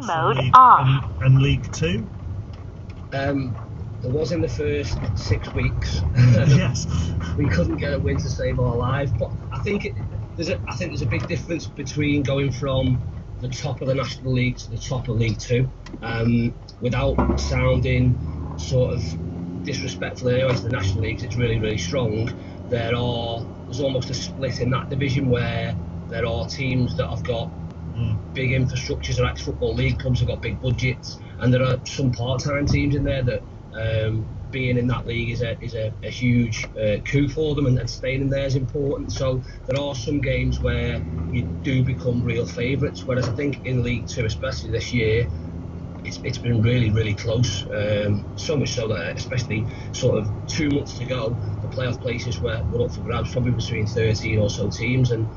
Flying mode off. And League Two? There was in the first 6 weeks. Yes. We couldn't get a win to save our lives, but I think there's a big difference between going from the top of the National League to the top of League Two, without sounding sort of disrespectful anyway to the National League. It's really, really strong. There's almost a split in that division where there are teams that have got big infrastructures, or ex-football league clubs have got big budgets, and there are some part-time teams in there that being in that league is a huge coup for them, and staying in there is important. So there are some games where you do become real favourites, whereas I think in League Two, especially this year, it's been really, really close. So much so that, especially sort of 2 months to go, the playoff places were up for grabs, probably between 13 or so teams, and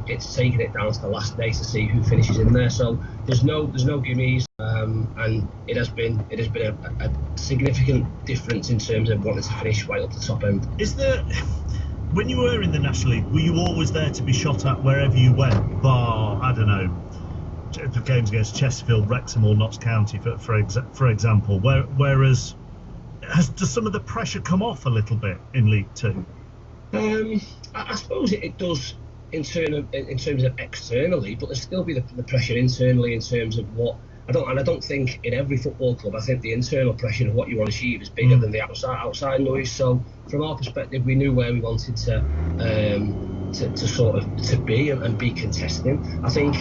it's taken it down to the last day to see who finishes in there. So there's no gimmies, and it has been a significant difference in terms of wanting to finish right up the top end. When you were in the National League, were you always there to be shot at wherever you went, bar, I don't know, games against Chesterfield, Wrexham or Notts County, for example, whereas does some of the pressure come off a little bit in League Two? I suppose it does in terms of externally, but there's still be the pressure internally in terms of what I don't think in every football club, I think the internal pressure of what you want to achieve is bigger than the outside noise. So from our perspective, we knew where we wanted to sort of be and be contesting. I think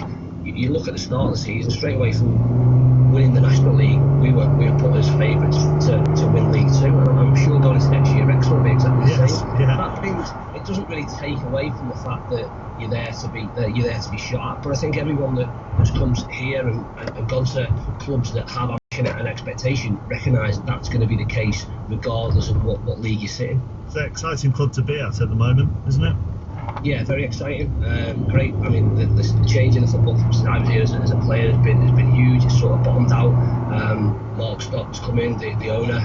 you look at the start of the season, straight away from winning the National League, we were put as favourites to win League Two, and I'm sure going into next year, Wrexham will be exactly the same. Yeah. That means it doesn't really take away from the fact that you're there to be shot at. But I think everyone that has come here and gone to clubs that have ambition and expectation recognise that's going to be the case regardless of what league you're sitting. It's an exciting club to be at the moment, isn't it? Yeah, very exciting. Great. I mean, the change in the football since I was here as a player has been huge. It's sort of bottomed out. Mark Stock's come in, the owner,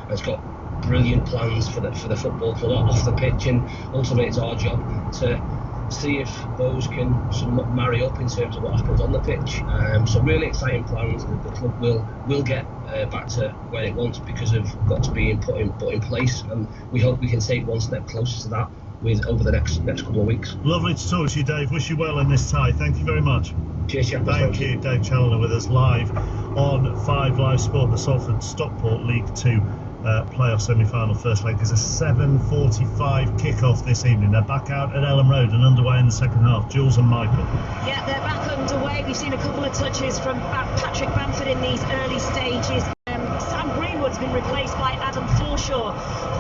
has got brilliant plans for the football club off the pitch, and ultimately it's our job to see if those can sort of marry up in terms of what happens on the pitch. So really exciting plans. The club will get back to where it wants because of what's being put in place, and we hope we can take one step closer to that over the next couple of weeks. Lovely to talk to you, Dave. Wish you well in this tie. Thank you very much. Cheers, Jeff. Thank you, Dave Challoner, with us live on 5 Live Sport. The Salford Stockport League 2 playoff semi-final first leg is a 7:45 kick-off this evening. They're back out at Elland Road and underway in the second half. Jules and Michael. Yeah, they're back underway. We've seen a couple of touches from Patrick Bamford in these early stages. Sam Greenwood's been replaced by Adam Forshaw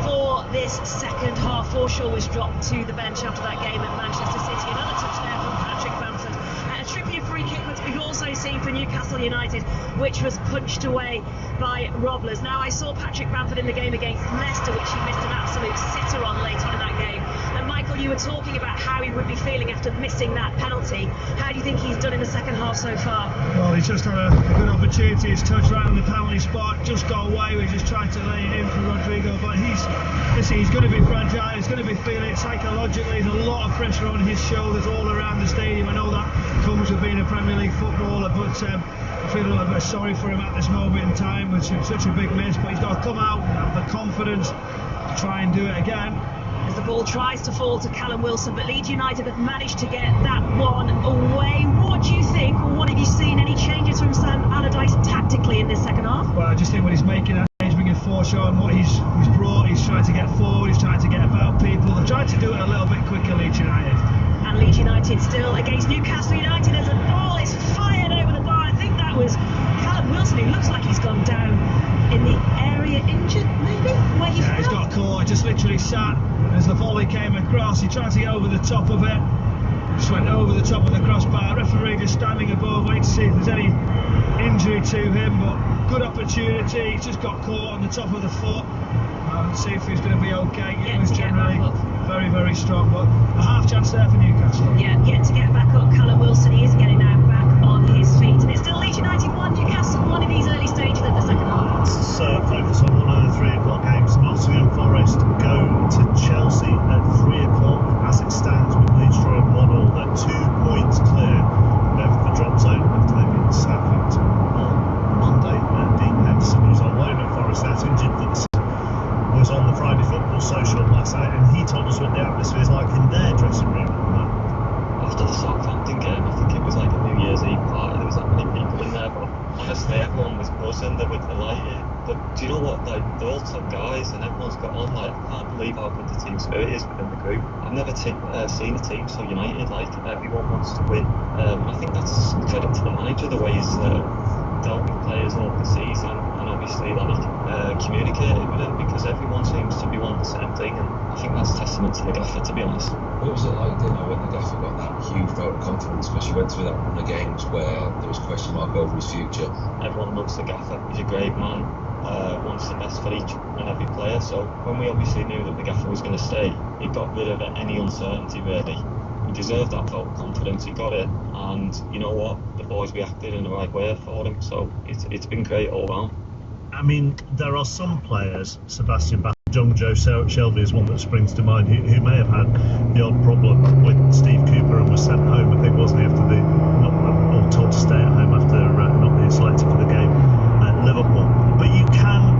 for this second half. Forshaw was dropped to the bench after that game at Manchester City. Another touch there from Patrick Bamford. And a Trippier free kick that we've also seen for Newcastle United, which was punched away by Roblers. Now, I saw Patrick Bamford in the game against Leicester, which he missed an absolute sitter on late on in that game. And Michael, you were talking about how he would be feeling after missing that penalty. How do you think he's done in the second half so far? Well, he's just had a good opportunity. His touch right on the penalty spot just got away. We just tried to lay it in for Rodrigo, but he's going to be fragile. He's going to be feeling it psychologically. There's a lot of pressure on his shoulders all around the stadium. I know that comes with being a Premier League footballer, but I feel a little bit sorry for him at this moment in time. It's such a big miss, but he's got to come out and have the confidence to try and do it again. As the ball tries to fall to Callum Wilson, but Leeds United have managed to get that one away. What do you think, or what have you seen? Any changes from Sam Allardyce tactically in this second half? Well, I just think when he's making that change, bringing Forshaw and what he's brought, he's trying to get forward, he's trying to get about people. They're trying to do it a little bit quicker, Leeds United. And Leeds United still against Newcastle United as the ball is fired over the bar. I think that was Callum Wilson, who looks like he's gone down in the area injured, maybe? Where he fell? He's got caught, just literally sat as the volley came across. He tried to get over the top of it, just went over the top of the crossbar. Referee just standing above, waiting to see if there's any injury to him, but good opportunity. He's just got caught on the top of the foot. See if he's going to be okay. It was generally very, very strong, but a half chance there for Newcastle. Yeah, yet to get back up. Callum Wilson, he is getting now back on his feet, and it's still Leeds United 1, Newcastle 1 in these early stages of the second half. Let's focus on one of the 3 o'clock games. Nottingham Forest go to Chelsea at 3 o'clock. As it stands, with Leeds drawing 1-1, they're 2 points clear of the drop zone after they've been sacked yesterday, everyone was buzzing, they were delighted. But do you know what? Like, they're all top guys, and everyone's got on. Like, I can't believe how good the team spirit is within the group. I've never seen a team so united. Like, everyone wants to win. I think that's credit to the manager, the way he's dealt with players over the season, and obviously communicated with them, because everyone seems to be wanting the same thing, and I think that's testament to the gaffer, to be honest. What was it like, when the gaffer got that huge vote of confidence, because you went through that run of games where there was a question mark over his future? Everyone loves the gaffer. He's a great man, wants the best for each and every player. So when we obviously knew that the gaffer was going to stay, it got rid of any uncertainty, really. He deserved that vote of confidence, he got it, and you know what, the boys reacted in the right way for him, so it's been great all round. I mean, there are some players, Sebastian Bass, John Joe Shelby is one that springs to mind, who may have had the odd problem with Steve Cooper and was sent home, I think, wasn't he, after or told to stay at home after not being selected for the game at Liverpool. But you can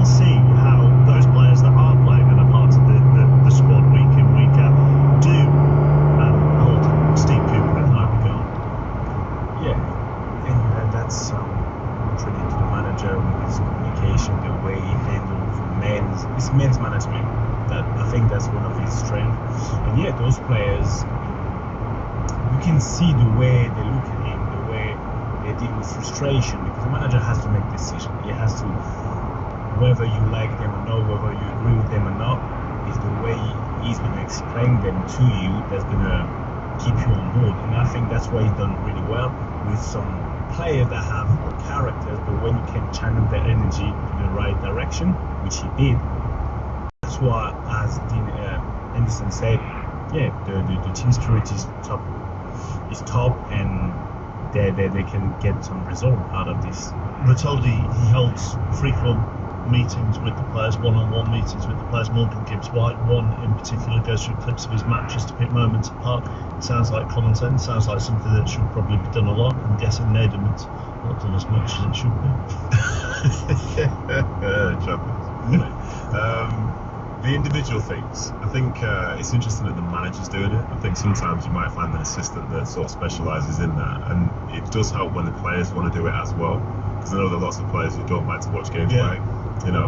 see how those players that are playing and are part of the squad week in, week out do hold Steve Cooper in high regard. Yeah, and that's credit to the manager with his communication, the way he handles his men's management. That I think that's one of his strengths. And yeah, those players, you can see the way they look at him, the way they deal with frustration, because the manager has to make decisions. He has to, whether you like them or not, whether you agree with them or not, is the way he's going to explain them to you that's going to keep you on board. And I think that's why he's done really well with some players that have characters, but when you can channel their energy in the right direction, which he did. That's why, as Dean Henderson said, yeah, the team spirit is top, and they can get some result out of this. We're told he holds frequent meetings with the players, one-on-one meetings with the players. Morgan Gibbs White, one in particular, goes through clips of his matches to pick moments apart. It sounds like common sense, sounds like something that should probably be done a lot. I'm guessing Nedum it's not done as much as it should be. The individual things, I think it's interesting that the manager's doing it. I think sometimes you might find an assistant that sort of specialises in that, and it does help when the players want to do it as well, because I know there are lots of players who don't like to watch games back,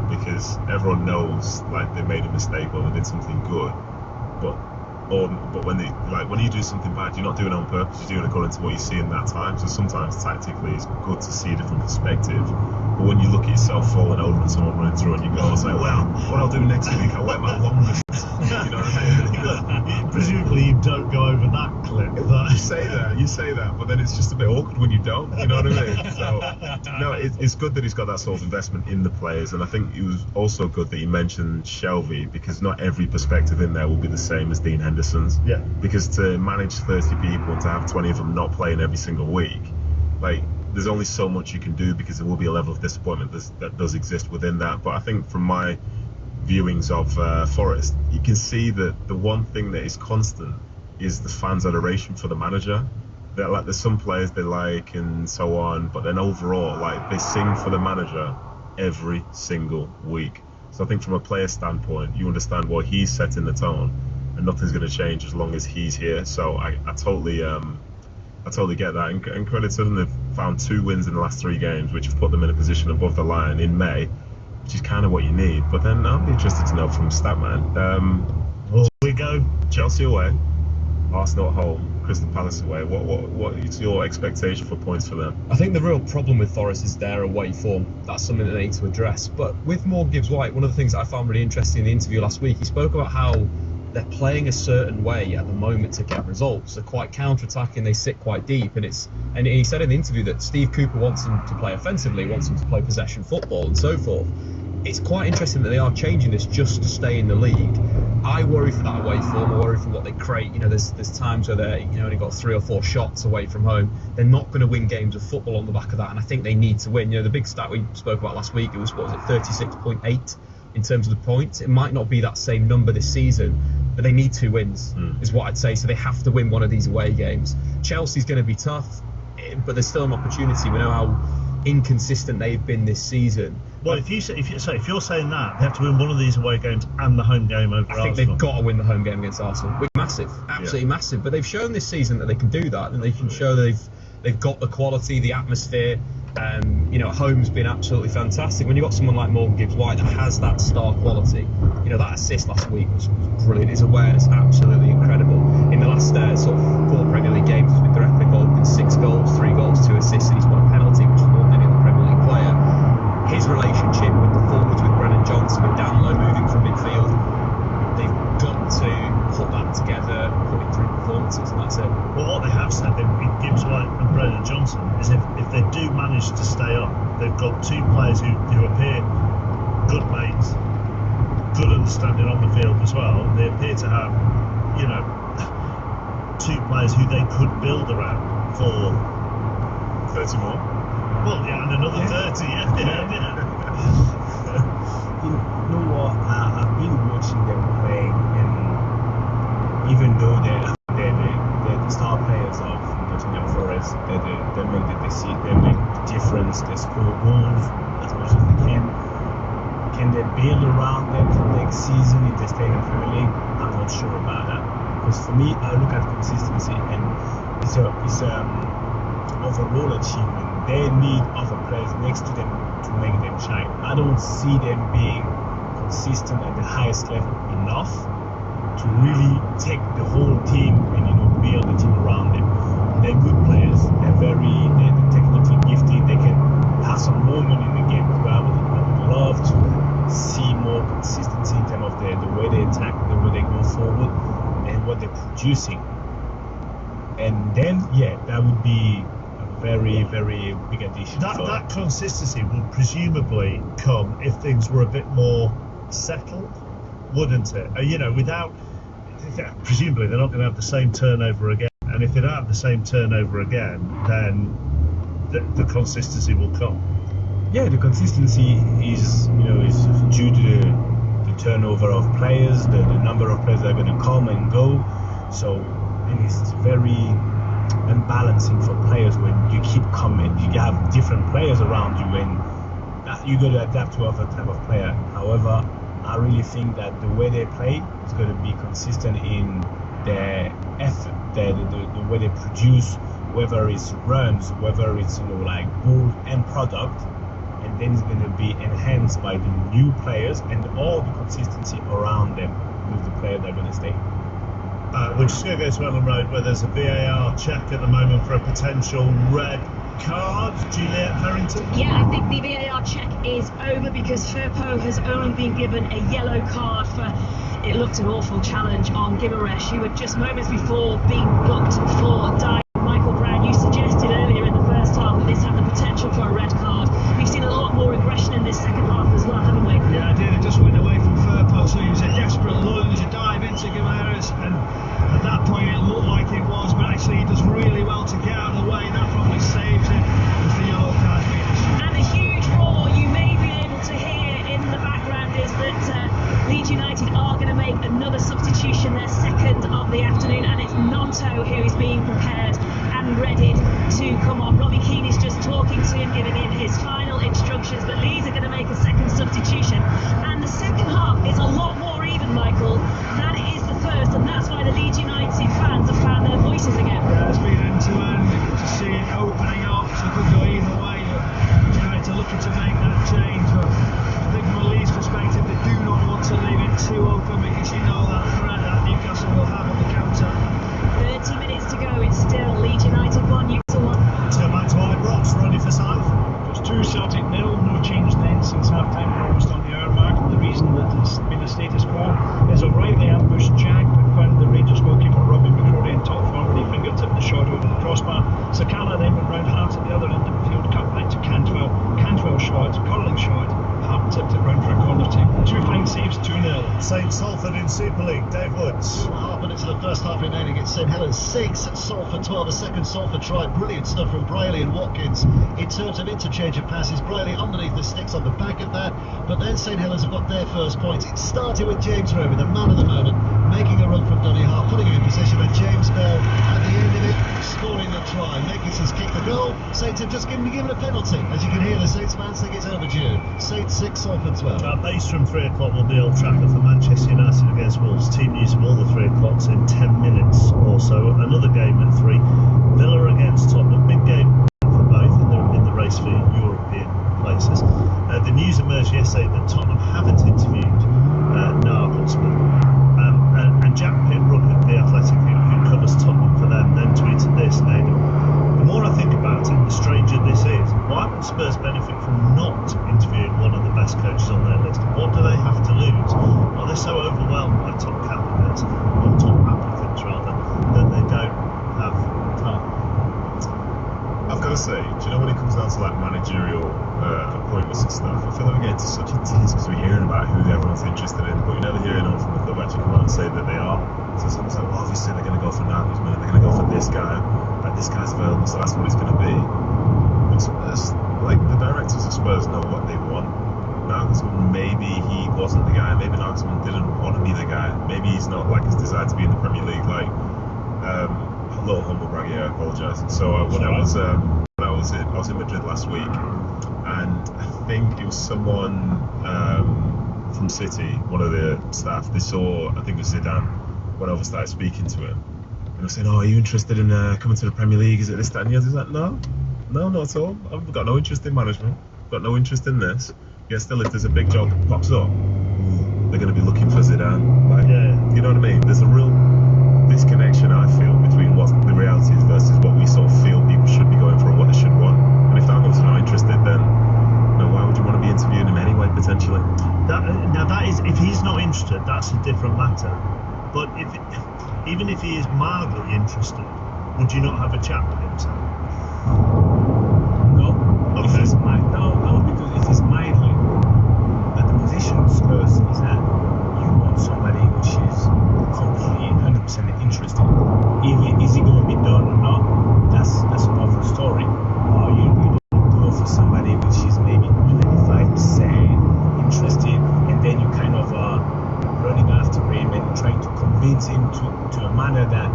because everyone knows like they made a mistake or they did something good, but when you do something bad, you're not doing it on purpose, you're doing it according to what you see in that time. So sometimes tactically it's good to see a different perspective, but when you look at yourself falling over and someone running through and you go, it's like, well, what I'll do next week, I'll wear my longest. You know what I mean? Presumably you don't go over that clip. You say that, but then it's just a bit awkward when you don't, you know what I mean? So, no, it's good that he's got that sort of investment in the players, and I think it was also good that he mentioned Shelby, because not every perspective in there will be the same as Dean Henderson's. Yeah. Because to manage 30 people and to have 20 of them not playing every single week, like, there's only so much you can do, because there will be a level of disappointment that does exist within that. But I think from my viewings of Forest, you can see that the one thing that is constant is the fans' adoration for the manager. That, like, there's some players they like and so on, but then overall, like, they sing for the manager every single week. So I think from a player standpoint, you understand why he's setting the tone, and nothing's going to change as long as he's here. So I totally get that, and credit to them. They've found 2 wins in the last 3 games, which have put them in a position above the line in May, which is kind of what you need. But then I'll be interested to know from Statman. Well, we go Chelsea away, Arsenal at home, Crystal Palace away. What is your expectation for points for them? I think the real problem with Forest is their away form. That's something that they need to address. But with Morgan Gibbs White, one of the things that I found really interesting in the interview last week, he spoke about how they're playing a certain way at the moment to get results. They're quite counter-attacking, they sit quite deep, and he said in the interview that Steve Cooper wants them to play offensively, wants them to play possession football and so forth. It's quite interesting that they are changing this just to stay in the league. I worry for that away form. I worry for what they create. There's times where they only got 3 or 4 shots away from home. They're not going to win games of football on the back of that, and I think they need to win. The big stat we spoke about last week, it was 36.8 in terms of the points. It might not be that same number this season, but they need 2 wins, is what I'd say. So they have to win one of these away games. Chelsea's going to be tough, but there's still an opportunity. We know how inconsistent they've been this season. Well, if you're saying that, they have to win one of these away games and the home game over Arsenal. I think they've got to win the home game against Arsenal. Massive, absolutely massive. But they've shown this season that they can do that, and they can show that they've got the quality, the atmosphere. You know, at home's been absolutely fantastic. When you've got someone like Morgan Gibbs-White that has that star quality, you know, that assist last week was brilliant. His awareness, absolutely incredible. In the last sort of 4 Premier League games, he's been directly involved in 6 goals, 3 goals, 2 assists, and he's got a penalty, which is more than any other Premier League player. His relationship with the forwards, with Brennan Johnson and Danlo moving from midfield, they've got to put that together, put it through performances, and that's it. Well, what they have said, Gibbs-White and Brennan Johnson, is if they do manage to stay up, they've got 2 players who appear good mates, good understanding on the field as well. They appear to have, you know, 2 players who they could build around for 30 more. Well, yeah, and another 30, yeah. You know what? I've been watching them play, and even though they're the star players of Nottingham Forest, they make the difference. They score goals as much as they can. Can they build around them for next season if they stay in the Premier League? I'm not sure about that. Because for me, I look at consistency, and it's overall achievement. They need other players next to them to make them shine. I don't see them being consistent at the highest level enough to really take the whole team and, you know, build the team around them. They're good players. They're technically gifted. They can have some moment in the game. But I would love to see more consistency in terms of the way they attack, the way they go forward, and what they're producing. And then, yeah, that would be very, very big addition. That consistency would presumably come if things were a bit more settled, wouldn't it? You know, presumably they're not going to have the same turnover again, and if they don't have the same turnover again, then the consistency will come. Yeah, the consistency is due to the turnover of players, the number of players that are going to come and go. So, and it's very unbalancing for players when you keep coming. You have different players around you, and you got to adapt to other type of player. However, I really think that the way they play is going to be consistent in their effort, the way they produce, whether it's runs, whether it's, you know, like goal and product, and then it's going to be enhanced by the new players and all the consistency around them with the players that are going to stay. We're just going to go to Ellen Road, where there's a VAR check at the moment for a potential red card. Juliet Harrington? Yeah, I think the VAR check is over because Firpo has only been given a yellow card for, it looked an awful challenge on Gimaresh, who had just moments before being booked for diving. Michael Brown, you suggested earlier in the first half that this had the potential for a red card. We've seen a lot more aggression in this second half as well, haven't we? Yeah, I did. It just went away from Firpo, so he was a desperate lunge, a dive into Gimaresh, and at that point it looked like it was, but actually he does really well to get out of the way. That probably saves it with the yellow card being issued. And a huge roar you may be able to hear in the background is that Leeds United are going to make another substitution, their second of the afternoon, and it's Nonto who is being prepared and ready to come on. Robbie Keane is just talking to him, giving him his final instructions, but Leeds are going to make a second substitution, and the second half is a lot more even, Michael, than it is the first, and that's why the Leeds United fans have found their voices again. Yeah, it's been end to end. You can just see it opening up, so it could go either way. United looking to make that change, but I think from a Leeds perspective, they do not want to leave it too open, because you know that threat that Newcastle will have on the counter. 30 minutes to go, it's still Leeds United 1, Newcastle 1. Let's go back to Ibrox, ready for Saif. It's 2 Celtic 0, no change then since half-time, almost on the hour mark. The reason that it's been a status quo is O'Reilly ambushed Jack, but found the Rangers goalkeeper Robbie McCrory in top form when he fingertipped the shot over the crossbar. Sakala then went round half at the other end of the field, cut back to Cantwell. Cantwell shot, curling shot, Hart tipped it round for a corner take. 2 fine saves, 2-0. St Salford in Super League, Dave Woods. Half minutes of the first half remaining. It's St Helens 6, Salford 12. A second Salford try. Brilliant stuff from Briley and Watkins in terms of interchange of passes. Briley underneath the sticks on the back of that, but then St Helens have got their first points. It started with James Rowe, the man of the moment, making a run from Donny Hart, putting him in position, and James Bell at the end of it scoring the try. Makins has kicked the goal. Saints have just given a penalty. As you can hear, the Saints fans think it's overdue. Saints 6, Salford 12. Our base from 3 o'clock will be Old Trafford for Manchester United against Wolves. Team news of all the 3 o'clocks in 10 minutes or so. Another game at 3. Villa against Tottenham. Big game for both in the race for hearsay that Tottenham haven't interviewed Nagelsmann. And Jack Pitbrook at The Athletic, who covers Tottenham for them, then tweeted this, Nathan. The more I think about it, the stranger this is. Why would Spurs benefit from not interviewing one of the best coaches on their list? What do they have to lose? Are they so overwhelmed by top candidates, or top applicants rather, that they don't have time? I've got to say, do you know when it comes down to like managerial appointments and stuff, I feel like we're getting to such a tease because we're hearing about who everyone's interested in, but you never hear anyone from the club actually come out and say that they are. So someone's like, well, obviously they're going to go for Nagelsmann, they're going to go for this guy, like this guy's available, so that's what it's going to be. But Spurs, like the directors of Spurs know what they want. Nagelsmann, maybe he wasn't the guy, maybe Nagelsmann didn't want to be the guy, maybe he's not like his desire to be in the Premier League, like a little humble brag here, I apologise. So when I was in Madrid last week, and I think it was someone from City, one of the staff, they saw, I think it was Zidane, went over and started speaking to him. And I was saying, oh, are you interested in coming to the Premier League? Is it this, that, and the other? He's like, no, not at all. I've got no interest in management. I've got no interest in this. Yet still, if there's a big job that pops up, they're going to be looking for Zidane. Like, you know what I mean? There's a real disconnection, I feel, between what the reality is versus what we sort of feel people should be going for and what they should want. And if Nagelsmann's not interested, then why would you want to be interviewing him anyway, potentially? That is, if he's not interested, that's a different matter. But even if he is mildly interested, would you not have a chat with him, Sam? No. Okay. If he's no, because if he's mildly, but the position of Spurs is that you want somebody which is completely 100% interested. Is he going to be done or not? That's another story. Or you don't go for somebody which is maybe 25% interested, and then you kind of running after him and trying to convince him to a manner that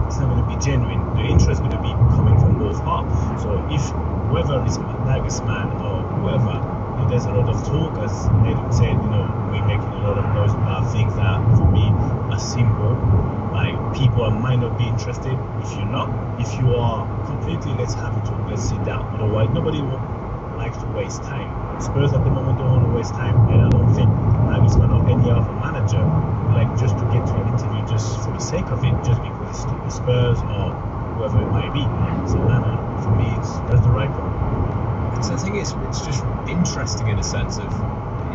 it's not going to be genuine. The interest is going to be coming from both parts. So if whoever is Nagelsmann or whoever, there's a lot of talk, as Nathan said, we're making a lot of noise about things that for me are simple. Like, people might not be interested. If you're not, if you are completely, let's have a talk, let's sit down. Otherwise, nobody likes to waste time. Spurs at the moment don't want to waste time, and I don't think Nagelsmann or any other manager like just to get to an interview just for the sake of it, just because it's Spurs or whoever it might be. So for me, that's the right call. So I think it's just interesting in a sense of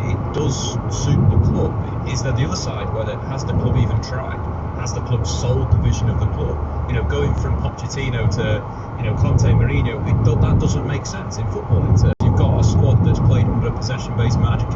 it does suit the club. Is there the other side where has the club even tried? Has the club sold the vision of the club? Going from Pochettino to Conte, Mourinho, that doesn't make sense in football. You've got a squad that's played under a possession-based manager,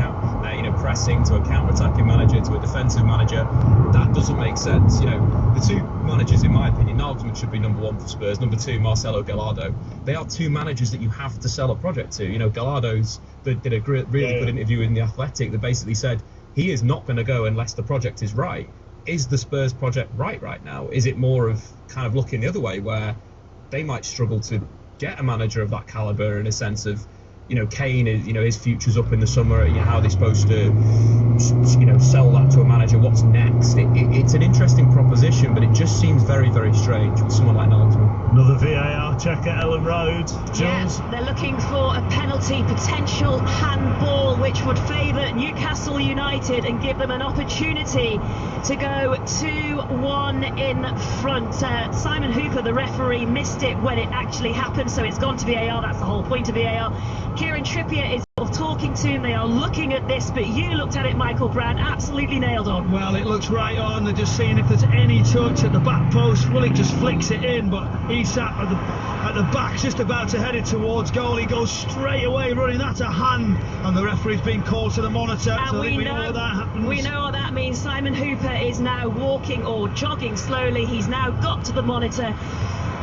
pressing to a counter-attacking manager to a defensive manager. That doesn't make sense. The two managers, in my opinion, Nagelsmann should be number one for Spurs. Number two, Marcelo Gallardo. They are two managers that you have to sell a project to. Gallardo's did a really good interview in The Athletic that basically said he is not going to go unless the project is right. Is the Spurs project right now? Is it more of kind of looking the other way where they might struggle to get a manager of that caliber in a sense of, Kane is, his future's up in the summer, how they're supposed to, sell that to a manager, what's next? It's an interesting proposition, but it just seems very, very strange with someone like Nagelsmann. Another VAR check at Ellen Road. Jules? Yeah, they're looking for a penalty, potential handball, which would favour Newcastle United and give them an opportunity to go 2-1 in front. Simon Hooper, the referee, missed it when it actually happened, so it's gone to VAR. That's the whole point of VAR. Kieran Trippier is sort of talking to him. They are looking at this, but you looked at it, Michael Brown, absolutely nailed on. Well, it looks right on. They're just seeing if there's any touch at the back post. Willick just flicks it in, but he sat at the back, just about to head it towards goal. He goes straight away running. That's a hand, and the referee's been called to the monitor. And so we know what that happens. We know what that means. Simon Hooper is now walking or jogging slowly. He's now got to the monitor.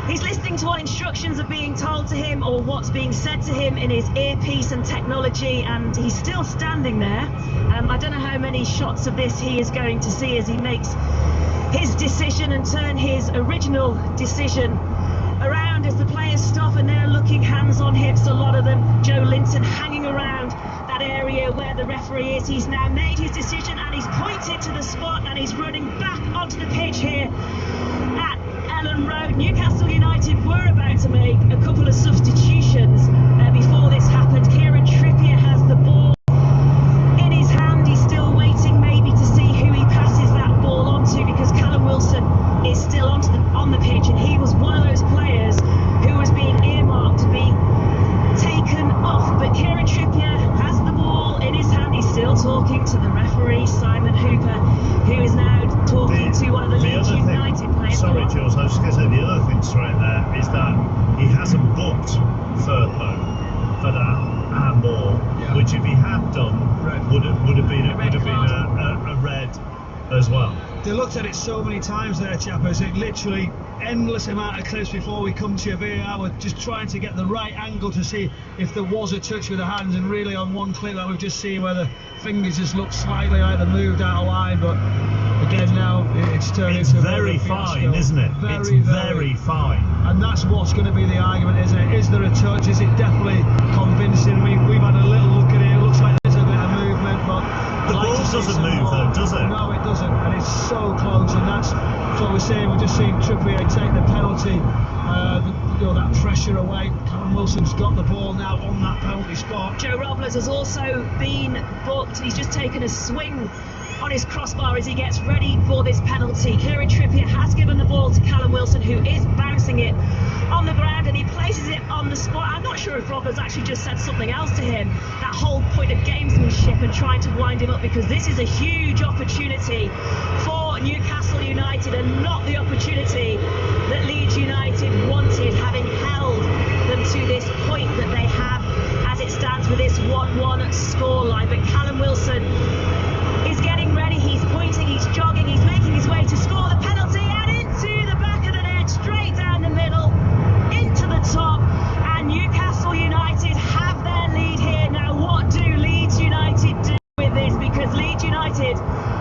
He's listening to what instructions are being told to him or what's being said to him in his earpiece and technology, and he's still standing there. I don't know how many shots of this he is going to see as he makes his decision and turn his original decision around as the players stop and they're looking hands on hips, a lot of them. Joe Linton hanging around that area where the referee is. He's now made his decision and he's pointed to the spot and he's running back onto the pitch here at Ellen Road. Newcastle United were about to make a couple of substitutions before this happened. Kieran Trippier has the ball. talking to the referee, Simon Hooper, who is now talking to one of the Leeds United players. Sorry, Jules, I was just going to say the other thing straight there is that he hasn't booked Firpo for that handball, which if he had done, would have been a red as well. They looked at it so many times there, chappers. It literally endless amount of clips before we come to your VAR. We're just trying to get the right angle to see if there was a touch with the hands, and really on one clip that we've just seen where the fingers just look slightly like they moved out of line. But again, now it's turned It's into very fine, isn't it? It's very fine. And that's what's going to be the argument, isn't it? Is there a touch? Is it definitely convincing? We've had a little look at it. It looks like there's a bit of movement, but the ball doesn't move though, does it? No, it doesn't, and it's so close, and that's what we're saying. We're just seeing Trippier take the penalty, that pressure away. Callum Wilson's got the ball now on that penalty spot. Joe Robles has also been booked, and he's just taken a swing on his crossbar as he gets ready for this penalty. Kieran Trippier has given the ball to Callum Wilson, who is bouncing it on the ground, and he places it on the spot. I'm not sure if Rob has actually just said something else to him, that whole point of gamesmanship and trying to wind him up, because this is a huge opportunity for Newcastle United, and not the opportunity that Leeds United wanted, having held them to this point that they have as it stands with this 1-1 scoreline. But Callum Wilson is getting ready, he's pointing, he's jogging, he's making his way to score the penalty, and into the back of the net, straight down the middle, into the top, and Newcastle United have their lead here. Now what do Leeds United do with this? Because Leeds United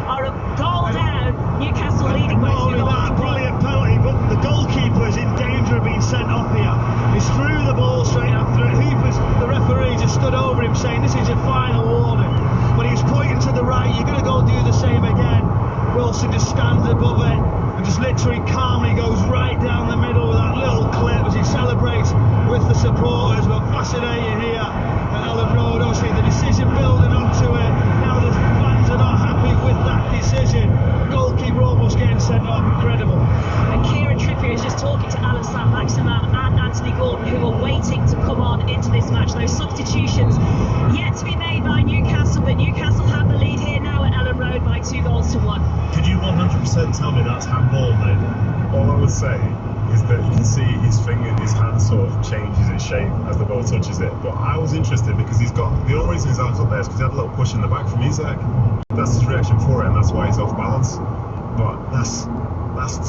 are a goal down, Newcastle leading by 2 goals. That brilliant penalty, but the goalkeeper is in danger of being sent off here. He's threw the ball straight after it. The referee just stood over him saying this is your final warning, but he's pointing to the right. You're going to go do the same again. Wilson just stands above it and just literally calmly goes right down the middle with that little clip as he celebrates with the supporters. But fascinating here at Ellen Road. Obviously the decision building onto it. Now the fans are not happy with that decision. Goalkeeper almost getting sent off. Incredible. And Kieran Trippier is just talking to Alan Saint-Maximin and Anthony Gordon, who are waiting to come on into this match. Those substitutions yet to be made by Newcastle, but Newcastle have the lead here now at Ellen Road by 2 goals to 1. Could you 100% tell me that's handball, mate? All I would say is that you can see his hand sort of changes its shape as the ball touches it. But I was interested because the only reason his arm's up there is because he had a little push in the back from Isak. That's his reaction for it, and that's why he's off balance. But that's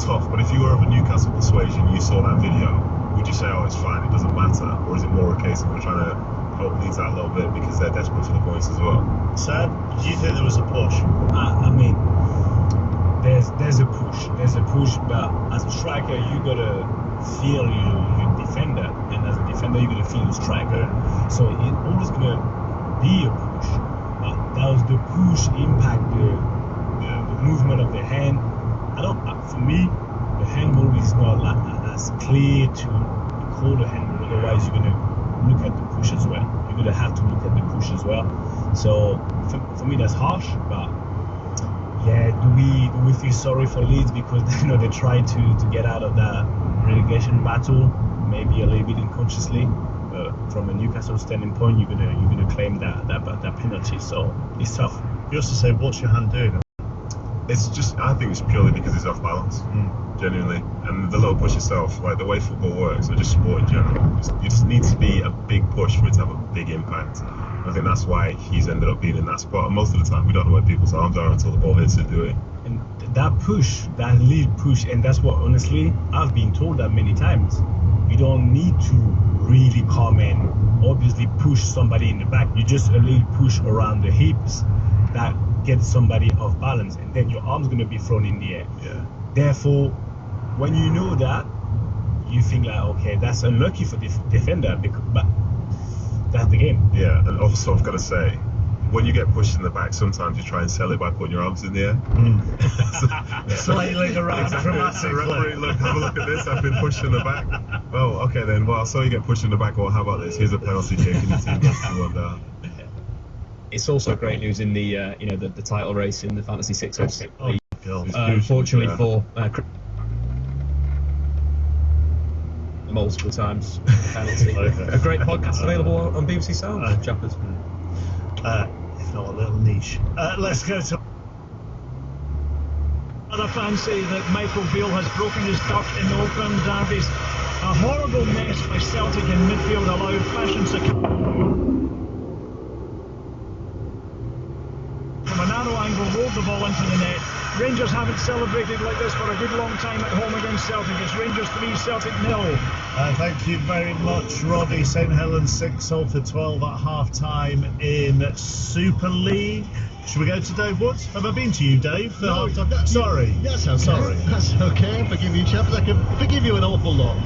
tough. But if you were of a Newcastle persuasion, you saw that video, would you say, oh, it's fine, it doesn't matter? Or is it more a case of we're trying to help Leeds out a little bit because they're desperate for the points as well? Sam, do you think there was a push? I mean, there's a push, but as a striker, you gotta feel your defender, and as a defender, you gotta feel your striker. So it's always gonna be a push. Does the push impact the movement of the hand? For me, the handball is not as clear to call the handball. Otherwise, you're gonna look at the push as well. You're gonna have to look at the push as well. So for me, that's harsh, but. Yeah, do we feel sorry for Leeds because they tried to get out of that relegation battle, maybe a little bit unconsciously. From a Newcastle standing point, you're gonna claim that penalty, so it's tough. You also say, what's your hand doing? I think it's purely because he's off balance, genuinely. And the little push itself, like the way football works, or just sport in general, you just need to be a big push for it to have a big impact. I think that's why he's ended up being in that spot. And most of the time, we don't know where people's arms are until the ball hits it, do we? And that push, that lead push, and that's what, honestly, I've been told that many times. You don't need to really come and obviously push somebody in the back. You just a lead push around the hips that gets somebody off balance, and then your arm's going to be thrown in the air. Yeah. Therefore, when you know that, you think like, okay, that's unlucky for the defender, but that's the game. Yeah, and also I've got to say, when you get pushed in the back, sometimes you try and sell it by putting your arms in the air. Flailing around dramatically. Look, have a look at this. I've been pushed in the back. Oh, okay then. Well, so you get pushed in the back. Well, how about this? Here's a penalty kick, and your team goes 2-1 down. It's also great news in the the title race in the Fantasy 606 League. Unfortunately for multiple times penalty. A great podcast available on BBC Sound, chappers. if not a little niche. Let's go to... Other fans say that Michael Beale has broken his duck in the Oakland derbies. A horrible mess by Celtic in midfield allowed fashion from a narrow angle, rolled the ball into the net. Rangers haven't celebrated like this for a good long time at home against Celtic. It's Rangers 3, Celtic 0. Thank you very much, Roddy. St Helens 6, Salford 12 at half-time in Super League. Should we go to Dave Woods? Have I been to you, Dave? No, sorry. That's okay. Sorry. That's okay. Forgive you, chaps. I can forgive you an awful lot.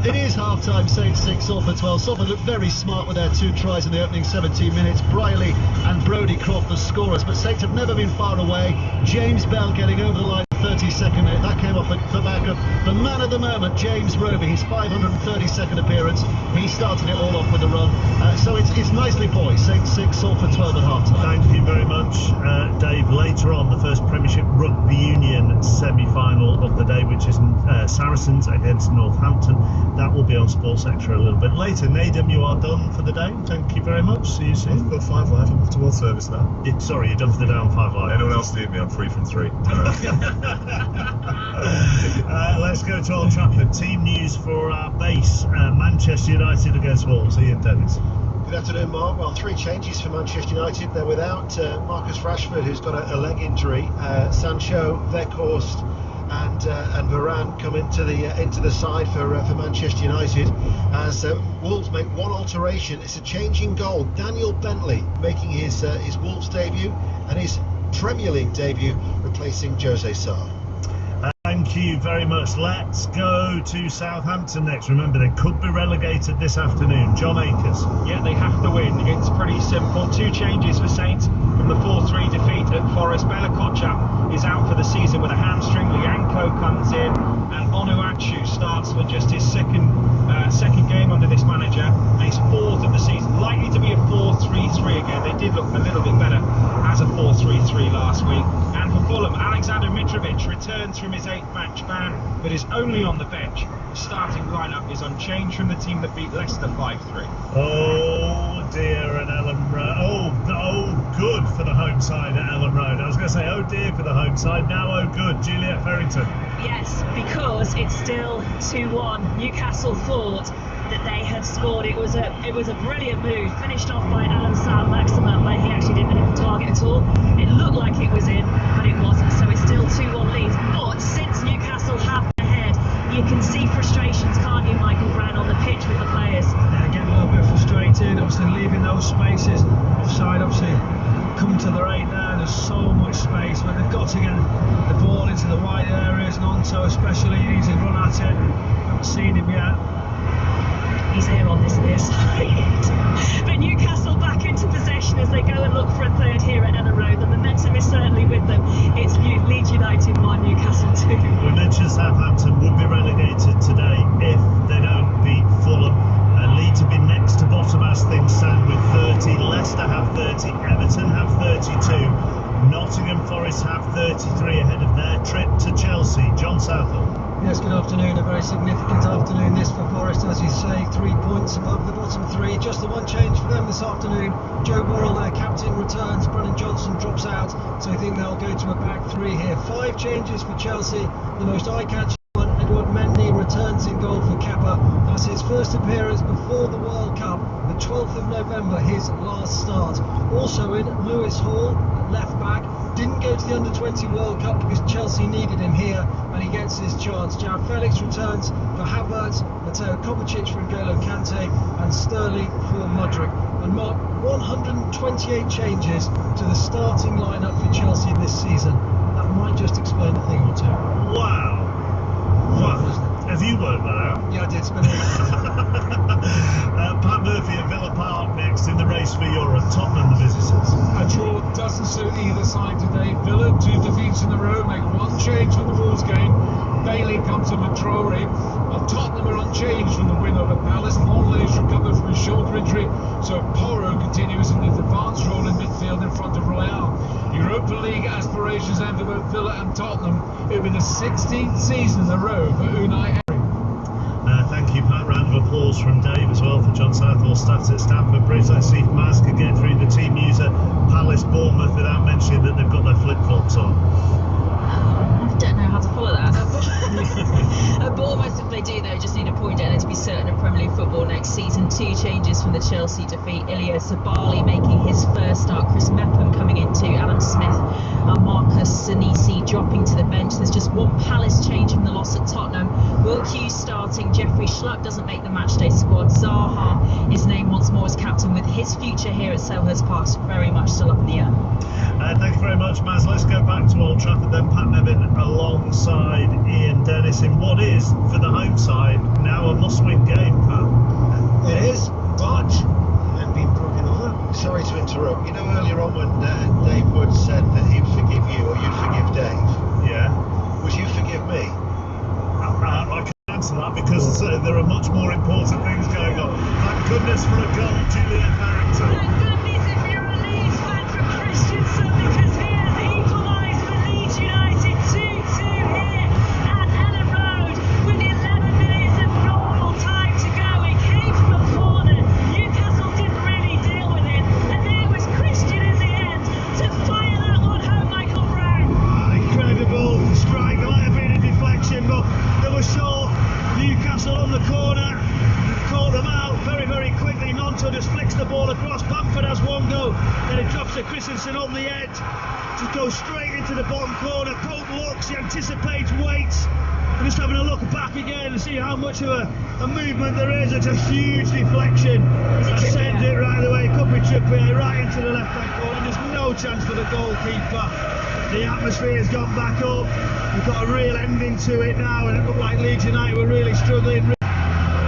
It is half-time. Saints 6, Salford 12. Salford looked very smart with their 2 tries in the opening 17 minutes. Briley and Brodie Croft the scorers, but Saints have never been far away. James Bell getting over the line 32nd minute. That came off the back of the man of the moment, James Roby, his 532nd appearance. He started it all off with a run. So it's nicely poised. Saints 6, Salford 12 at half-time. Thank you very much, Dave. Later on, the first Premiership Rugby Union semi-final of the day, which is Saracens against Northampton. That will be on Sports Extra a little bit later. Nadem, you are done for the day. Thank you very much. See you soon. I've got 5 live. I'm off to World Service now. Sorry, you're done for the day on 5 Live. Anyone else need me? I'm free from 3. Let's go to Old Trafford. Team news for our base. Manchester United against Wolves. Ian Dennis. Good afternoon, Mark. Well, 3 changes for Manchester United. They're without Marcus Rashford, who's got a leg injury. Sancho, Weghorst, and Varane come into the side for Manchester United. As Wolves make 1 alteration, it's a change in goal. Daniel Bentley making his Wolves debut and his Premier League debut, replacing Jose Sarr. Thank you very much. Let's go to Southampton next. Remember, they could be relegated this afternoon. John Akers. Yeah, they have to win. It's pretty simple. 2 changes for Saints from the 4-3 defeat at Forest. Bela Kotchap is out for the season with a hamstring. Lianco comes in, and Onuachu starts for just his second game under this manager, and his 4th of the season. Likely to be a 4-3-3 again. They did look a little bit better as a 4-3-3 last week. And for Fulham, Alexander Mitrovic returns from his 8th-match ban, but is only on the bench. The starting lineup is unchanged from the team that beat Leicester 5-3. Oh dear, at Ellen Road. Oh, good for the home side at Ellen Road. I was going to say, oh dear for the home side. Now, oh good. Juliet Ferrington. Yes, because it's still 2-1. Newcastle thought that they had scored. It was a brilliant move, finished off by Alan Saint-Maximin, where he actually didn't hit the target at all. It looked like it was in, but it wasn't, so it's still 2-1 lead. But since Newcastle have the head, you can see frustrations, can't you, Michael Brown, on the pitch with the players? Yeah, getting a little bit frustrated, obviously leaving those spaces offside, obviously come to the right there. There's so much space, but they've got to get the ball into the wide areas, and Onto especially needs to run at it. Haven't seen him yet. He's here on this near side. But Newcastle back into possession as they go and look for a third here at Ellen Road. The momentum is certainly with them. It's Leeds United 1, Newcastle 2. We mentioned Southampton would be relegated today if they don't beat Fulham. Leeds have been next to bottom as things stand with 30. Leicester have 30. Everton have 32. Nottingham Forest have 33 ahead of their trip to Chelsea. John Southall. Yes, good afternoon. A very significant afternoon this for Forest, as you say. 3 points above the bottom 3. Just the one change for them this afternoon. Joe Burrell, their captain, returns. Brennan Johnson drops out, so I think they'll go to a back 3 here. 5 changes for Chelsea. The most eye-catching one, Edward Mendy returns in goal for Kepa. That's his first appearance before the World Cup. The 12th of November, his last start. Also in, Lewis Hall, left back. Didn't go to the Under-20 World Cup because Chelsea needed him here, and he gets his chance. Jarrod Felix returns for Havertz, Mateo Kovacic for N'Golo Kante, and Sterling for Mudryk. And Mark, 128 changes to the starting lineup for Chelsea this season. That might just explain a thing or two. Wow. Have you worked that out? Yeah, I did. Spend Pat Murphy at Villa Park next in the race for Europe. Tottenham the visitors. A draw doesn't suit either side today. Villa 2 defeats in a row, make 1 change from the Wolves game. Bailey comes to Matrori. While Tottenham are unchanged from the win over Palace. Longley's recovered from his shoulder injury, so Porro continues in his advanced role in midfield in front of Royale. Europa League aspirations end for both Villa and Tottenham. It'll be the 16th season in a row for Unai Emery. Thank you, Pat. Round of applause from Dave as well for John Southall. Stats at Stamford Bridge. Let's see if Maz can get through the team news at Palace Bournemouth without mentioning that they've got their flip-flops on? I don't know how to follow that. Bournemouth, if they do though, just need a point down to be certain of Premier League football next season. 2 changes from the Chelsea defeat. Ilya Sabali making his first start, Chris Mepham coming into, Alan Smith and Marcus Senesi dropping to the bench. There's just 1 Palace change from the loss at Tottenham. Will Hughes starting, Jeffrey Schlupp doesn't make the matchday squad. Zaha is named once more as captain, with his future here at Selhurst Park very much still up in the air. Thank you very much, Maz. Let's go back to Old Trafford then. Pat Nevin alongside Ian Dennis in what is, for the home side, now a must-win game, Pat. It is, but and being broken over. Sorry to interrupt. You know, earlier on when Dave Wood said that he'd forgive you or you'd forgive Dave. Yeah. Would you forgive me? I can answer that because there are much more important things going on. Thank goodness for a goal, Julian Harrington. Thank goodness if you're a Leeds fan for Christensen, because he has equalised for Leeds United 2-2 here at Ellen Road with 11 minutes of normal time to go. It came from a corner. Newcastle didn't really deal with it, and there was Christian in the end to fire that one home, Michael Brown. Incredible strike. There might have been a deflection, but they were sure. Newcastle on the corner, caught them out very, very quickly. Nonto just flicks the ball across. Bamford has one go, then it drops to Christensen on the edge. Just goes straight into the bottom corner. Pope looks, he anticipates, waits. And just having a look back again and see how much of a movement there is. It's a huge deflection. That sends it right away. Could be Trippier right into the left-hand corner. There's no chance for the goalkeeper. The atmosphere has gone back up. We've got a real ending to it now, and it looked like Leeds United were really struggling,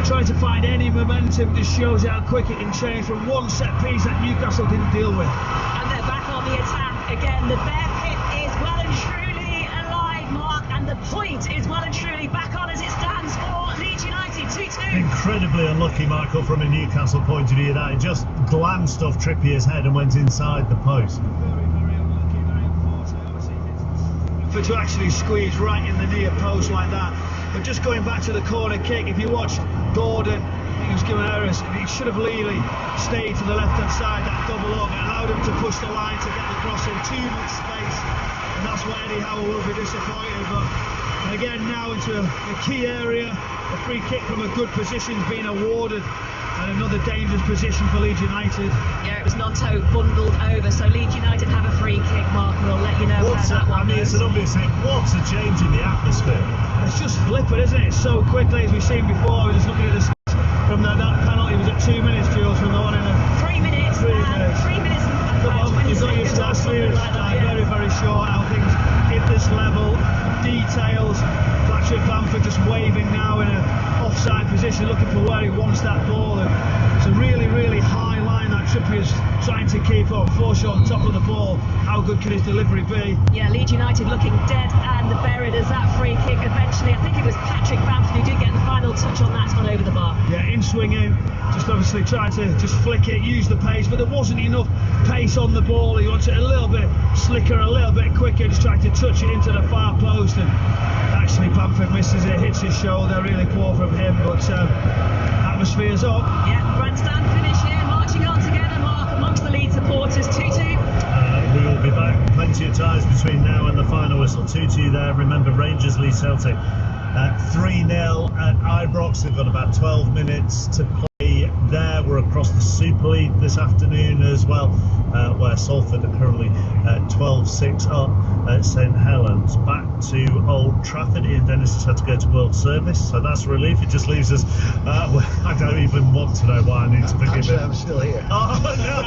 trying to find any momentum. Just shows how quick it can change from one set piece that Newcastle didn't deal with. And they're back on the attack again. The Bear Pit is well and truly alive, Mark, and the point is well and truly back on as it stands for Leeds United 2-2. Incredibly unlucky, Michael, from a Newcastle point of view. That it just glanced off Trippier's head and went inside the post. For to actually squeeze right in the near post like that. But just going back to the corner kick, if you watch Gordon, he was given errors. He should have really stayed to the left-hand side, that double up. It allowed him to push the line to get the cross in, too much space. And that's where Eddie Howe will be disappointed. But again, now into a key area. A free kick from a good position is being awarded. And another dangerous position for Leeds United. Yeah, it was Nonto bundled over, so Leeds United have a free kick, Mark. We'll let you know how that one goes. It's an obvious thing. What's a change in the atmosphere? It's just flippant, isn't it? So quickly, as we've seen before. We're just looking at this from that penalty. Was at 2 minutes, Jules, from the one in a 3 minutes. 3 minutes. 3 minutes and about 20 You've got your seconds. very, very short. How things hit this level, details. Patrick Bamford just waving now in an offside position, looking for where he wants that ball. And it's a really, really high line that Trippier's trying to keep up. Forshaw on top of the ball. How good can his delivery be? Yeah, Leeds United looking dead and buried as that free kick eventually. I think it was Patrick Bamford who did get the final touch on that. It's gone over the bar. Yeah, in swinging, just obviously trying to just flick it, use the pace, but there wasn't enough pace on the ball. He wants it a little bit slicker, a little bit quicker, just trying to touch it into the far post, and actually Bamford misses it, hits his shoulder. Really poor from him, but atmosphere's up. Yeah, grandstand finish here, marching on together, Mark, amongst the Leeds supporters. 2-2. We will be back. Plenty of times between now and the final whistle. 2-2 there. Remember, Rangers lead Celtic 3-0 at Ibrox. They've got about 12 minutes to play there. We're across the Super League this afternoon as well, where Salford are currently 12-6 up at St Helens. Back to Old Trafford. Ian Dennis has had to go to World Service, so that's a relief. It just leaves us. I don't even want to know why I need to forgive him. I'm still here. Oh, no.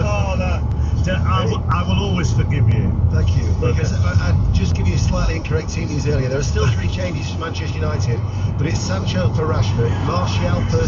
Oh, no. I will always forgive you. Thank you. Because I'd just give you a slightly incorrect team news earlier. There are still 3 changes for Manchester United, but it's Sancho for Rashford, Martial for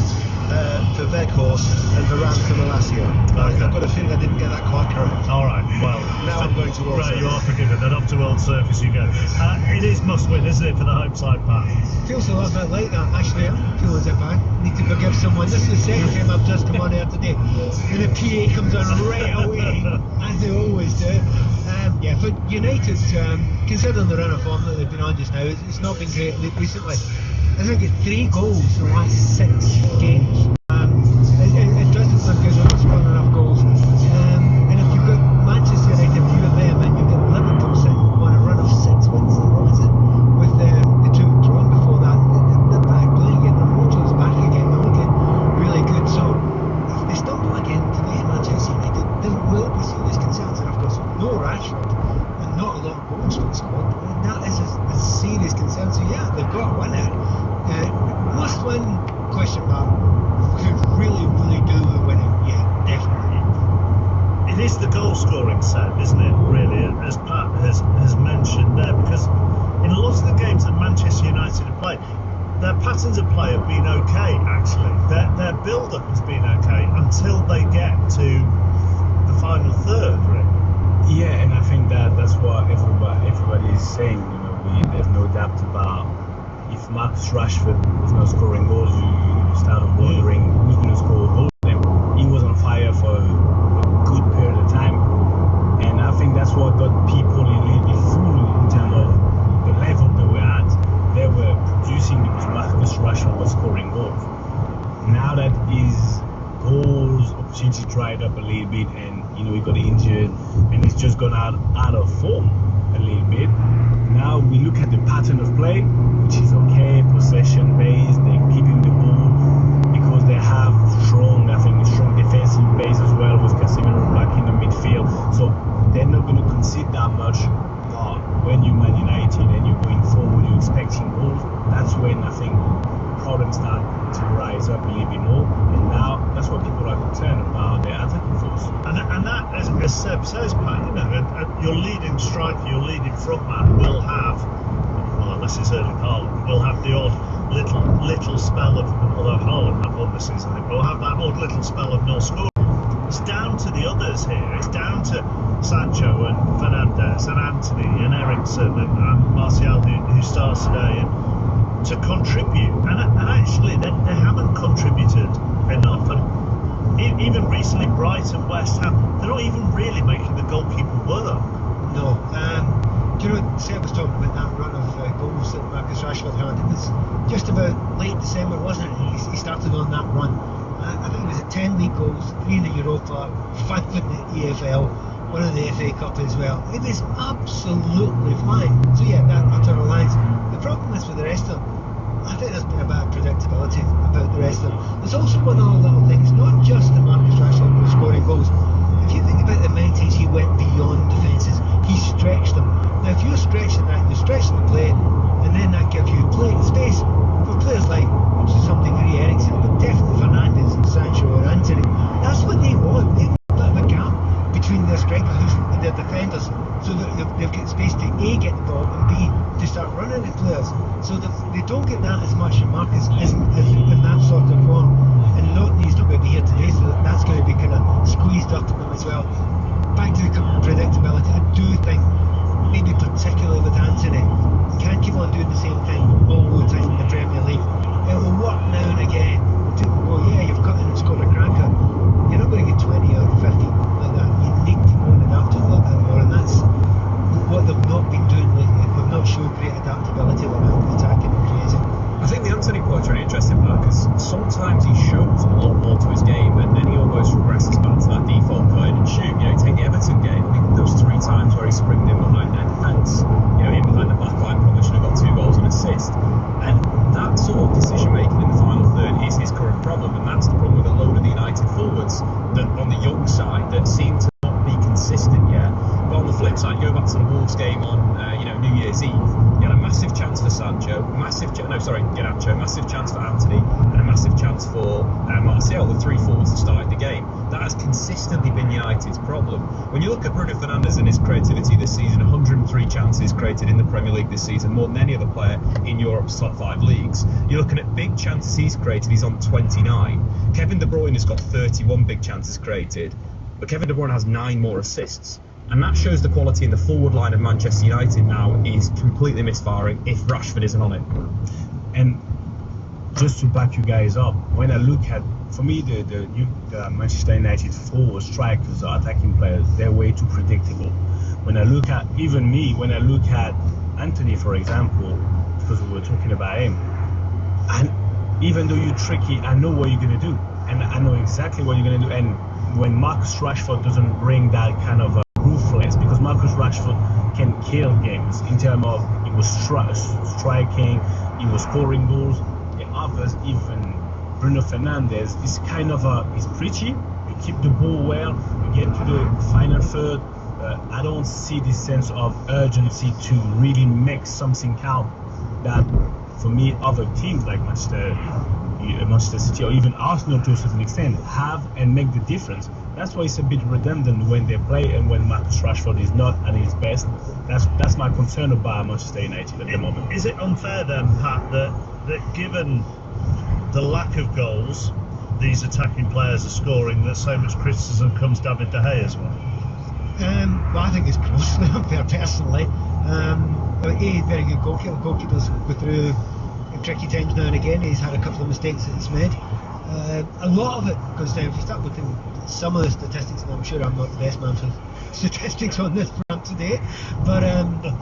Weghorst, and Varane for Malacia. Okay. I've got a feeling I didn't get that quite correct. All right. Well, now I'm going to World Right, Service. you are forgiven. Then up to World Service you go. It is must-win, isn't it, for the home side, Pat? Feels a little bit like that, actually. I feel as if I need to forgive someone. This is the second time I've just come on here today, and the PA comes on right away, as they always do. Yeah, for United, considering the run of form that they've been on just now, it's not been great recently. I think it's 3 goals in the last 6 games. It doesn't look good. They're not scoring enough goals. is the goal scoring set, isn't it, really, as Pat has mentioned there, because in a lot of the games that Manchester United have played, their patterns of play have been okay, actually. Their build-up has been okay until they get to the final third, really. Yeah, and I think that's what everybody is saying. There's no doubt about if Marcus Rashford is not scoring goals, you start wondering who's going to score goals. And he was on fire for a good period of time, and I think that's what got people really fooled in terms of the level they were at. They were producing because Marcus Rashford was scoring goals. Now that his goals opportunity dried up a little bit, and he got injured, and he's just gone out of form a little bit. Now we look at the pattern of play, which is okay, possession based. They're keeping the ball because they have strong defensive base as well, with Casemiro back in the midfield. So they're not going to concede that much. But when you're Man United and you're going forward, you're expecting goals. That's when I think problems start to rise up a little bit more. And now that's what people are concerned about, their attacking force. And that, as Seb says, Pat, your leading striker, your leading front man will have, well, unless it's Erling Haaland, will have the odd little spell of, although Haaland had one this season, I think, will have that odd little spell of no scoring. It's down to the others here. It's down to Sancho and Fernandes and Anthony and Eriksen and Martial, who starts today, and to contribute. And actually, they haven't contributed enough. And even recently, Brighton, West Ham, they're not even really making the goalkeeper work. No. Do you know, Seb was talking about that run of goals that Marcus Rashford had. It was just about late December, wasn't it? He started on that run. I think it was 10 league goals, 3 in the Europa, 5 in the EFL, 1 in the FA Cup as well. It was absolutely flying. So yeah, that utter reliance. The problem is with the rest of them, I think there's been a bit of predictability about the rest of them. There's also one other little thing. It's not just that Marcus Rashford was scoring goals. If you think about the many times he went beyond defences, he stretched them. Now if you're stretching that, you're stretching the play, and then that gives you space for players like, to some degree, Eriksen, but definitely Fernandes and Sancho or Anthony. That's what they want. They want a bit of a gap between their strikers and their defenders, so that they've got space to A, get the ball, and B, to start running at players. So that they don't get that as much, and Marcus isn't in that sort of form. And he's not going to be here today, so that's going to be kind of squeezed up in them as well. Back to the predictability, I do think, maybe particularly with Anthony, you can't keep on doing the same thing all the time in the Premier League. It will work now and again. Well, yeah, you've cut in and scored a cracker. You're not going to get 20 or 50 like that. You need to go and adapt a little bit more, and that's what they've not been doing lately. They've not shown great adaptability when they're attacking and creating. I think the Anthony point's really interesting, because sometimes he shows a lot more to his game, and then he almost regresses back to that default cutting and shoot. Take the Everton game. I think those 3 times where he springed in behind their defence, in behind the back line, probably should have got 2 goals and assist. And that sort of decision making in the final third is his current problem, and that's the problem with a load of the United forwards that on the young side that seem to not be consistent yet. But on the flip side, go back to the Wolves game on New Year's Eve. You had a massive chance for Sancho, massive chance for Anthony, and a massive chance for Martial, the 3 forwards that started the game. That has consistently been United's problem. When you look at Bruno Fernandes and his creativity this season, 103 chances created in the Premier League this season, more than any other player in Europe's top 5 leagues. You're looking at big chances he's created, he's on 29. Kevin De Bruyne has got 31 big chances created, but Kevin De Bruyne has 9 more assists. And that shows the quality in the forward line of Manchester United now is completely misfiring if Rashford isn't on it. And just to back you guys up, when I look at, for me, the Manchester United forward strikers or attacking players, they're way too predictable. When I look at, even me, when I look at Anthony, for example, because we were talking about him, and even though you're tricky, I know what you're going to do. And I know exactly what you're going to do. And when Marcus Rashford doesn't bring that kind of ruthless, because Marcus Rashford can kill games in terms of he was striking, he was scoring goals. The others, even Bruno Fernandes, is kind of he's pretty. You keep the ball well, you get to the final third. I don't see this sense of urgency to really make something count that, for me, other teams like Manchester City or even Arsenal to a certain extent have and make the difference. That's why it's a bit redundant when they play and when Marcus Rashford is not at his best. That's my concern about Manchester United at the moment. Is it unfair then, Pat, that given the lack of goals these attacking players are scoring, that so much criticism comes David De Gea as well? Well, I think it's grossly unfair personally. He's a very good goalkeeper. Goalkeepers go through tricky times now and again. He's had a couple of mistakes that he's made. A lot of it goes down, if you start looking at some of the statistics, and I'm sure I'm not the best man for statistics on this front today, but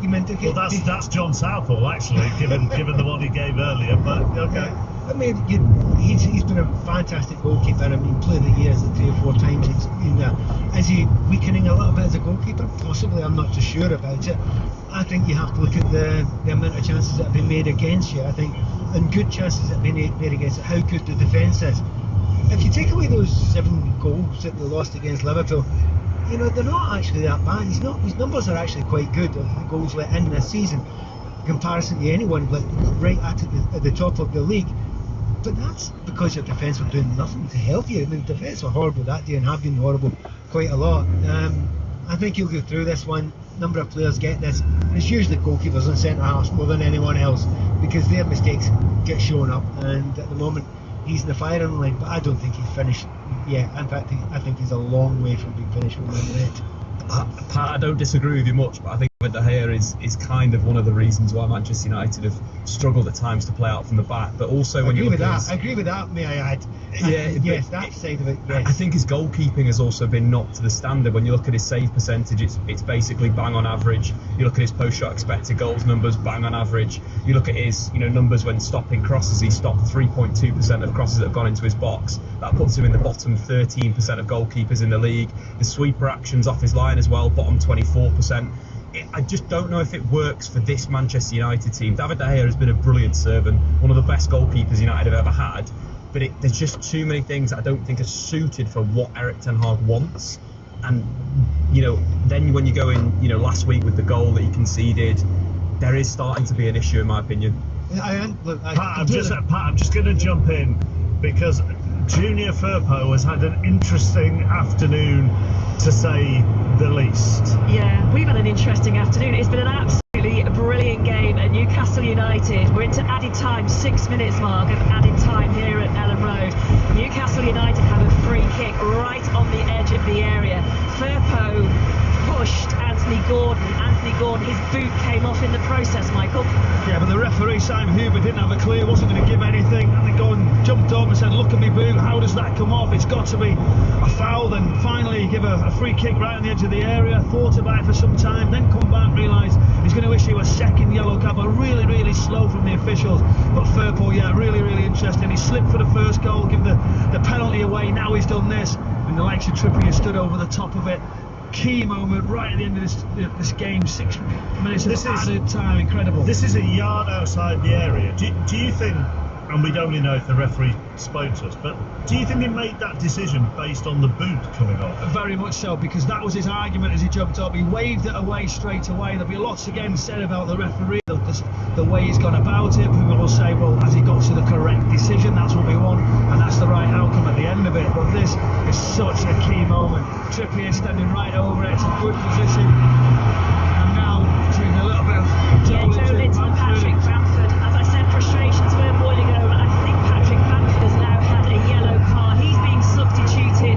you meant to get... Well, that's John Southall, actually, given the one he gave earlier, but okay. I mean, he's been a fantastic goalkeeper. I mean, player of the year 3 or 4 times. Is he weakening a little bit as a goalkeeper? Possibly, I'm not too sure about it. I think you have to look at the amount of chances that have been made against you, I think, and good chances that have been made against it, how good the defence is. If you take away those 7 goals that they lost against Liverpool, they're not actually that bad. His numbers are actually quite good of the goals let in this season, in comparison to anyone right at the top of the league. But that's because your defence were doing nothing to help you. I mean, the defence were horrible that day and have been horrible quite a lot. I think he'll go through this one. Number of players get this. And it's usually goalkeepers and centre halves more than anyone else, because their mistakes get shown up. And at the moment, he's in the firing line. But I don't think he's finished yet. In fact, I think he's a long way from being finished with Man United. Pat, I don't disagree with you much, but I think De Gea is kind of one of the reasons why Manchester United have struggled at times to play out from the back. But also when you look at I agree with that, may I add? Yes, that side of it, yes. I think his goalkeeping has also been not to the standard. When you look at his save percentage, it's basically bang on average. You look at his post-shot expected goals numbers, bang on average. You look at his numbers when stopping crosses, he stopped 3.2% of crosses that have gone into his box. That puts him in the bottom 13% of goalkeepers in the league. The sweeper actions off his line as well, bottom 24%. I just don't know if it works for this Manchester United team. David De Gea has been a brilliant servant, one of the best goalkeepers United have ever had, but there's just too many things that I don't think are suited for what Erik ten Hag wants. And then when you go in last week with the goal that he conceded, there is starting to be an issue in my opinion. Pat, I'm just going to jump in, because Junior Firpo has had an interesting afternoon, to say the least. Yeah, we've had an interesting afternoon. It's been an absolutely brilliant game at Newcastle United. We're into added time, 6 minutes mark of added time here at Ellen Road. Newcastle United have a free kick right on the edge of the area. Firpo pushed Anthony Gordon. His boot came off in the process, Michael. Yeah, but the referee, Simon Huber, didn't have a clue, wasn't going to give anything. And Gordon jumped up and said, look at me boot, how does that come off? It's got to be a foul. Then finally give a free kick right on the edge of the area, thought about it for some time, then come back, realised he's going to issue a second yellow card, but really, really slow from the officials. But Firpo, yeah, really, really interesting. He slipped for the first goal, give the penalty away, now he's done this. And the likes of Trippier stood over the top of it. Key moment right at the end of this game, 6 minutes of added time, incredible. This is a yard outside the area. Do you think, and we don't really know if the referee spoke to us, but do you think he made that decision based on the boot coming off? Very much so, because that was his argument as he jumped up. He waved it away straight away. There'll be lots again said about the referee, the way he's gone about it. People will say, well, has he got to the correct decision? That's what we want, and that's the right outcome at the end of it. But this is such a key moment. Trippier standing right over it, it's a good position. And now taking a little bit of Joe Linton and Patrick Bamford. As I said, frustrations were boiling over. I think Patrick Bamford has now had a yellow card. He's being substituted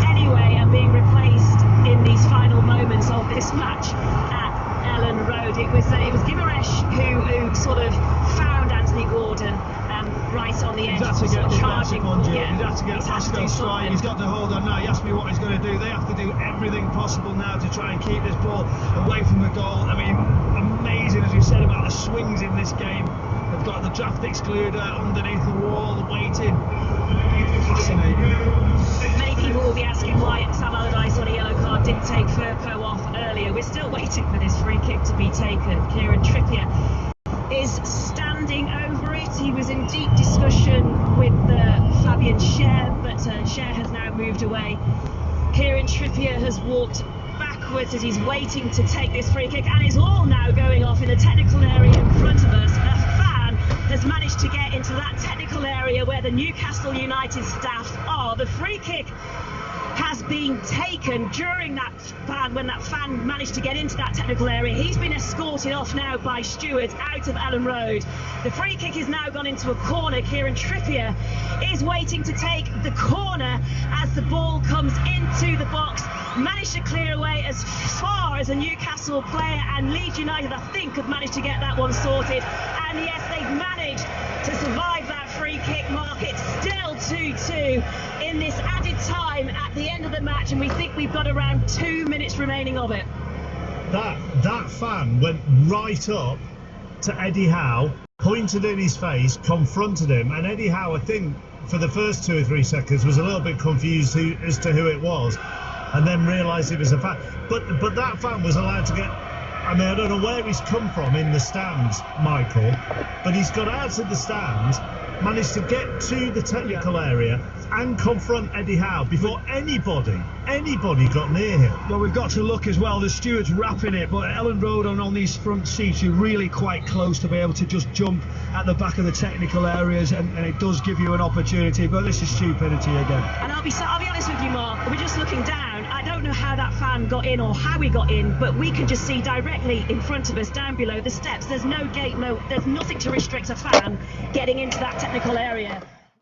anyway and being replaced in these final moments of this match at Ellen Road. It was Gimaresh who sort of found Anthony Gordon right on the edge. He's had to get charging. He's had to get Pascal stride. He's got to hold on now. He asked me what he's going to do. They have to do everything possible now to try and keep this ball away from the goal. I mean, amazing, as you said, about the swings in this game. They've got the draft excluder underneath the wall, waiting. Fascinating. Many people will be asking why Sam Allardyce on a yellow card didn't take Firpo off earlier. We're still waiting for this free kick to be taken. Kieran Trippier is standing over it. He was in deep discussion with Fabian Schär, but Schär has now moved away. Kieran Trippier has walked backwards as he's waiting to take this free kick, and it's all now going off in the technical area in front of us. A fan has managed to get into that technical area where the Newcastle United staff are. The free kick has been taken during that fan, when that fan managed to get into that technical area. He's been escorted off now by stewards out of Ellen Road. The free kick has now gone into a corner. Kieran Trippier is waiting to take the corner as the ball comes into the box. Managed to clear away as far as a Newcastle player, and Leeds United, I think, have managed to get that one sorted. And yes, they've managed to survive that free kick, Mark. It's still 2-2 in this added time at the end of the match, and we think we've got around 2 minutes remaining of it. That fan went right up to Eddie Howe, pointed in his face, confronted him, and Eddie Howe, I think, for the first 2 or 3 seconds, was a little bit confused as to who it was, and then realised it was a fan. But that fan was allowed to get. I mean, I don't know where he's come from in the stands, Michael, but he's got out of the stands, managed to get to the technical area and confront Eddie Howe before anybody got near him. Well, we've got to look as well. The stewards wrapping it, but Ellen Road on these front seats, you're really quite close to be able to just jump at the back of the technical areas, and it does give you an opportunity. But this is stupidity again. And I'll be honest with you, Mark. We're just looking down. I don't know how that fan got in or how he got in, but we can just see directly in front of us, down below the steps. There's no gate, there's nothing to restrict a fan getting into that technical area.